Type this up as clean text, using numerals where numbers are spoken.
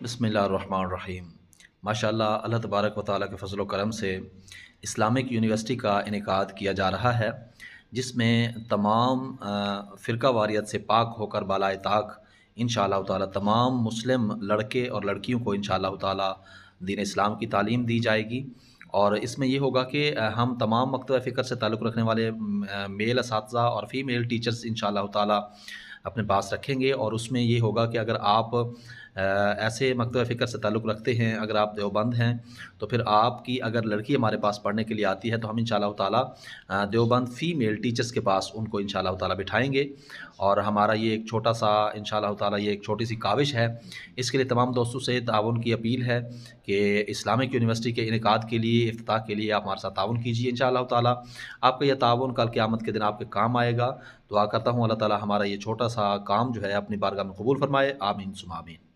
बिस्मिल्लाहिर्रहमानिर्रहीम। माशाअल्लाह अल्लाह तबारक व तआला के फ़ज़ल व करम से इस्लामिक यूनिवर्सिटी का इनेकाद किया जा रहा है, जिसमें तमाम फ़िरका वारियत से पाक होकर बालाए ताक़ इंशाअल्लाह ताला तमाम मुस्लिम लड़के और लड़कियों को इंशाअल्लाह ताला दीन इस्लाम की तालीम दी जाएगी। और इसमें ये होगा कि हम तमाम मकतब फ़िक्र से ताल्लुक़ रखने वाले मेल असातिज़ा और फ़ीमेल टीचर्स इंशाअल्लाह ताला अपने पास रखेंगे। और उसमें ये होगा कि अगर आप ऐसे मकतब फ़िक्र से ताल्लुक़ रखते हैं, अगर आप देवबंद हैं, तो फिर आपकी अगर लड़की हमारे पास पढ़ने के लिए आती है, तो हम इंशाअल्लाह ताला देवबंद फ़ीमेल टीचर्स के पास उनको इंशाअल्लाह ताला बिठाएँगे। और हमारा ये एक छोटा-सा इंशाअल्लाह ताला ये एक छोटी-सी काविश है। इसके लिए तमाम दोस्तों से ताउन की अपील है कि इस्लामिक यूनिवर्सिटी के इनेकाद के लिए, इफ्तिताह के लिए आप हमारे साथ ताउन कीजिए इंशाअल्लाह ताला। आपका यह ताउन कल क़यामत के दिन आपके काम आएगा। दुआ करता हूँ अल्लाह ताला हमारा ये छोटा-सा काम जो है अपनी बारगाह में कबूल फ़रमाए। आमीन सुम्मा आमीन।